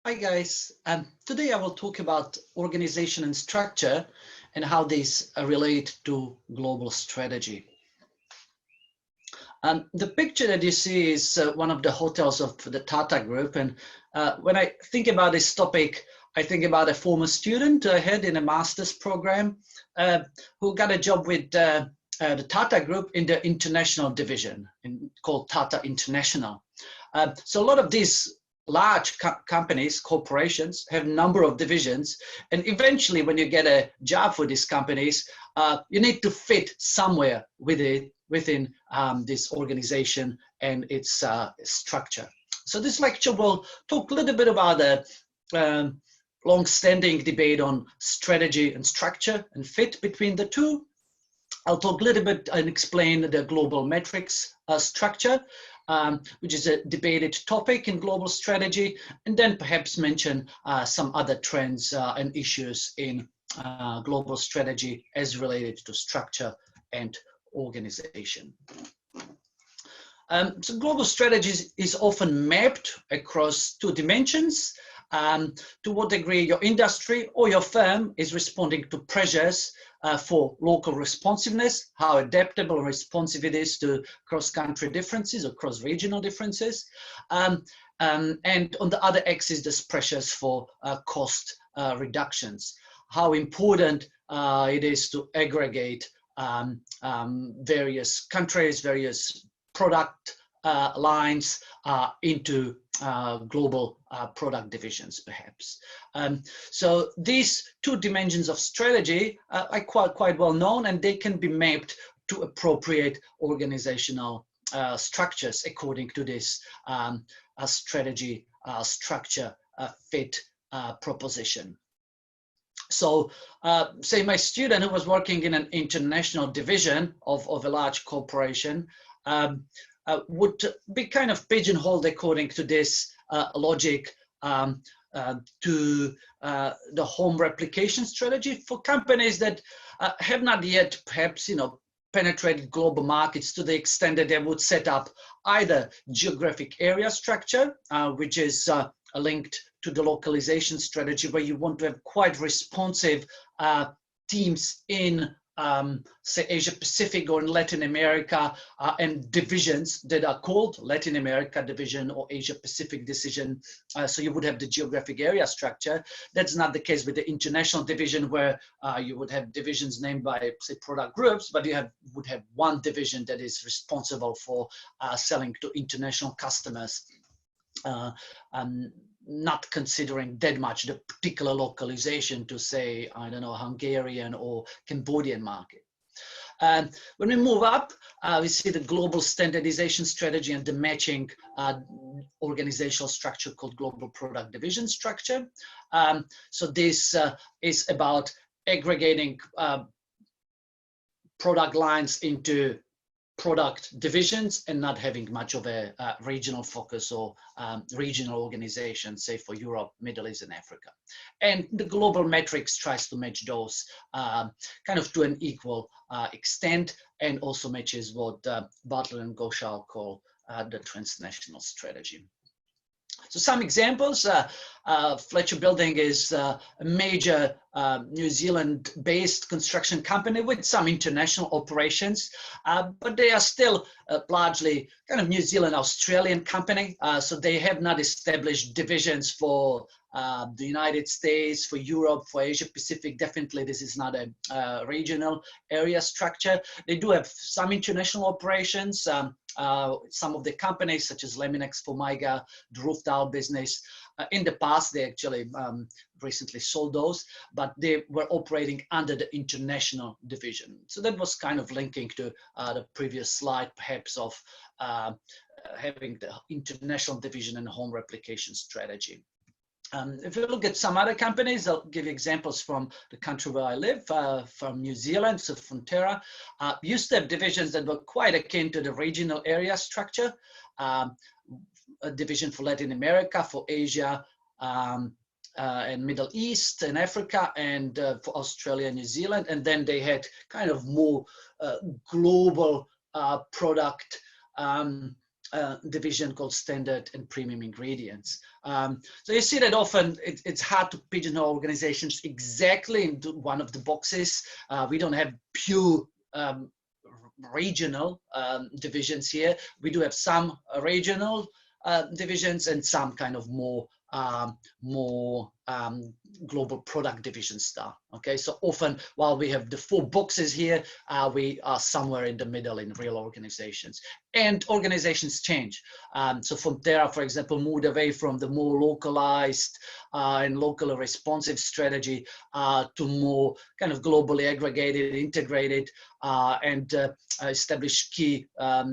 Hi guys, today I will talk about organization and structure and how these relate to global strategy. The picture that you see is one of the hotels of the Tata Group, and when I think about this topic, I think about a former student I had in a master's program who got a job with the Tata Group in the international division called Tata International. So a lot of these large companies, corporations, have a number of divisions, and eventually when you get a job for these companies, you need to fit somewhere within this organization and its structure. So this lecture will talk a little bit about the long-standing debate on strategy and structure and fit between the two. I'll talk a little bit and explain the global metrics structure, which is a debated topic in global strategy, and then perhaps mention some other trends and issues in global strategy as related to structure and organization. So global strategy is often mapped across two dimensions. To what degree your industry or your firm is responding to pressures for local responsiveness, how adaptable and responsive it is to cross-country differences or cross-regional differences. And on the other axis, there's pressures for cost reductions. How important it is to aggregate various countries, various product lines into global product divisions, perhaps. So these two dimensions of strategy are quite well known, and they can be mapped to appropriate organizational structures according to this strategy structure fit proposition. So say my student who was working in an international division of a large corporation would be kind of pigeonholed according to this logic to the home replication strategy for companies that have not yet perhaps penetrated global markets to the extent that they would set up either geographic area structure, which is linked to the localization strategy, where you want to have quite responsive teams in say Asia Pacific or in Latin America, and divisions that are called Latin America division or Asia Pacific division. So you would have the geographic area structure. That's not the case with the international division, where you would have divisions named by, say, product groups, but you would have one division that is responsible for selling to international customers. Not considering that much the particular localization to, say, I don't know, Hungarian or Cambodian market. When we move up, we see the global standardization strategy and the matching organizational structure called global product division structure. So this is about aggregating product lines into product divisions and not having much of a regional focus or regional organization, say for Europe, Middle East, and Africa. And the global metrics tries to match those kind of to an equal extent, and also matches what Butler and Ghoshal call the transnational strategy. So some examples, Fletcher Building is a major New Zealand-based construction company with some international operations, but they are still largely kind of New Zealand-Australian company. So they have not established divisions for the United States, for Europe, for Asia Pacific. Definitely this is not a regional area structure. They do have some international operations. Some of the companies such as Laminex, Formiga, the roof tile business, in the past they actually recently sold those, but they were operating under the international division. So that was kind of linking to the previous slide, perhaps, of having the international division and home replication strategy. If you look at some other companies, I'll give you examples from the country where I live, from New Zealand. So Fonterra used to have divisions that were quite akin to the regional area structure, a division for Latin America, for Asia, and Middle East and Africa, and for Australia and New Zealand. And then they had kind of more global product division called standard and premium ingredients. So you see that often it's hard to pigeonhole organizations exactly into one of the boxes. We don't have pure regional divisions here. We do have some regional divisions and some kind of more global product division style. Okay, so often while we have the 4 boxes here, we are somewhere in the middle in real organizations. And organizations change. So Fonterra, for example, moved away from the more localized and locally responsive strategy to more kind of globally aggregated, integrated, and established key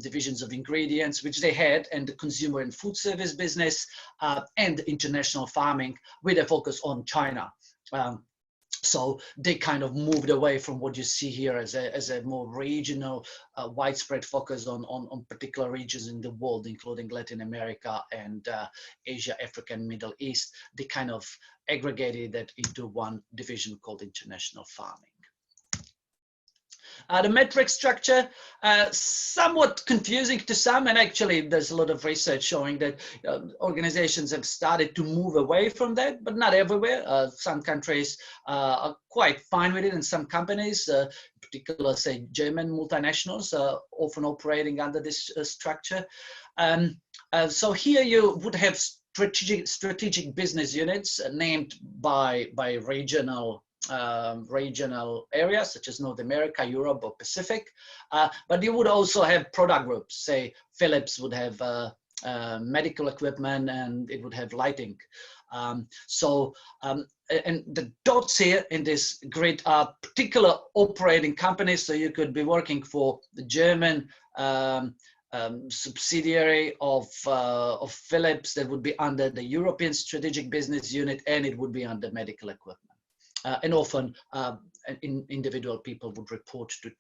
divisions of ingredients, which they had, and the consumer and food service business, and international farming with a focus on China. So they kind of moved away from what you see here as a more regional, widespread focus on particular regions in the world, including Latin America and Asia, Africa, and Middle East. They kind of aggregated that into one division called international farming. The metric structure, somewhat confusing to some, and actually there's a lot of research showing that organizations have started to move away from that, but not everywhere. Some countries are quite fine with it, and some companies, in particular, say, German multinationals, are often operating under this structure. So here you would have strategic business units named by regional areas such as North America, Europe, or Pacific, but you would also have product groups. Say Philips would have medical equipment, and it would have lighting. And the dots here in this grid are particular operating companies. So you could be working for the German subsidiary of Philips that would be under the European strategic business unit, and it would be under medical equipment. And often individual people would report to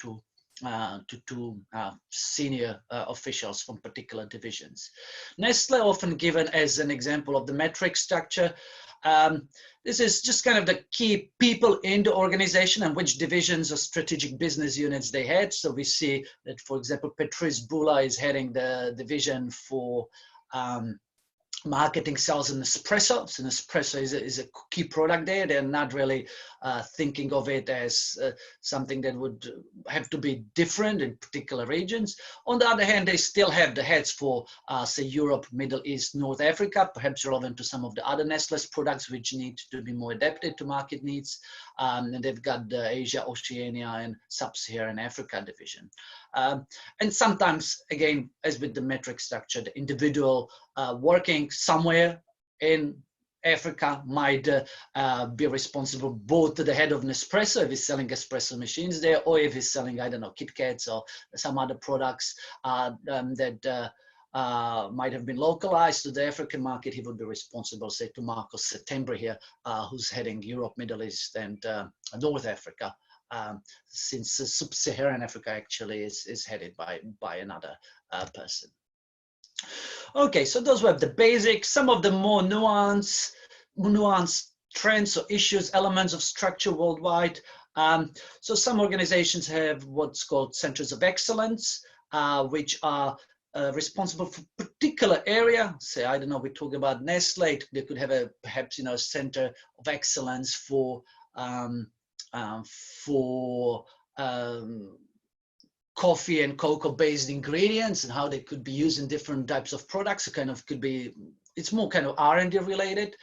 two senior officials from particular divisions. Nestle, often given as an example of the metric structure. This is just kind of the key people in the organization and which divisions or strategic business units they had. So we see that, for example, Patrice Bula is heading the division for marketing, sales, and Nespresso. So Nespresso is a key product there. They're not really thinking of it as something that would have to be different in particular regions. On the other hand, they still have the heads for, say, Europe, Middle East, North Africa, perhaps relevant to some of the other Nestle's products, which need to be more adapted to market needs. And they've got the Asia, Oceania, and Sub-Saharan Africa division. And sometimes, again, as with the metric structure, the individual working somewhere in Africa might be responsible both to the head of Nespresso if he's selling espresso machines there, or if he's selling, I don't know, Kit Kats or some other products that might have been localized to the African market. He would be responsible, say, to Marcos Settembre here, who's heading Europe, Middle East, and North Africa. Since Sub-Saharan Africa actually is headed by another person. Okay, so those were the basics. Some of the more nuanced trends or issues, elements of structure worldwide. So some organizations have what's called centers of excellence, which are responsible for particular area. Say, I don't know, we talk about Nestle. They could have perhaps a center of excellence for coffee and cocoa-based ingredients and how they could be used in different types of products. It kind of could be, it's more kind of R&D related.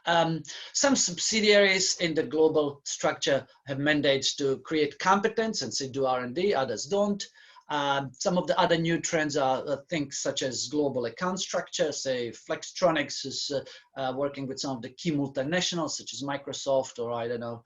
Some subsidiaries in the global structure have mandates to create competence and say do R&D, others don't. Some of the other new trends are things such as global account structure. Say Flextronics is working with some of the key multinationals such as Microsoft, or I don't know,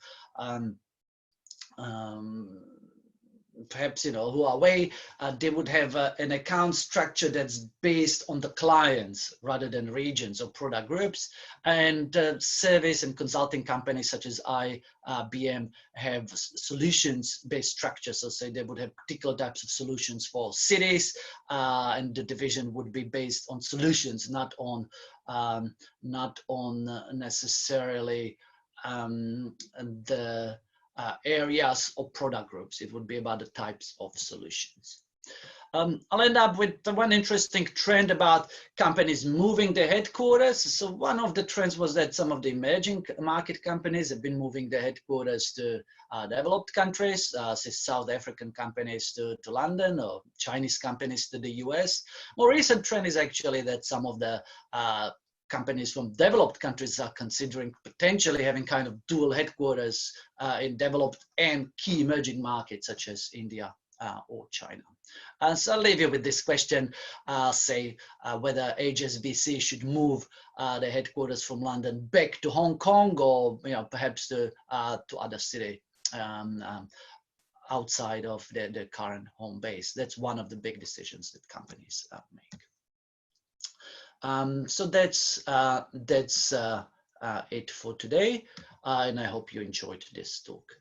perhaps Huawei. They would have an account structure that's based on the clients rather than regions or product groups. And service and consulting companies such as IBM have solutions-based structures. So say they would have particular types of solutions for cities, and the division would be based on solutions, not on necessarily the areas or product groups. It would be about the types of solutions. I'll end up with the one interesting trend about companies moving their headquarters. So one of the trends was that some of the emerging market companies have been moving their headquarters to developed countries, say South African companies to London, or Chinese companies to the US. More recent trend is actually that some of the companies from developed countries are considering potentially having kind of dual headquarters in developed and key emerging markets such as India or China. So I'll leave you with this question, say whether HSBC should move the headquarters from London back to Hong Kong, or perhaps to other city outside of their current home base. That's one of the big decisions that companies make. So that's it for today, and I hope you enjoyed this talk.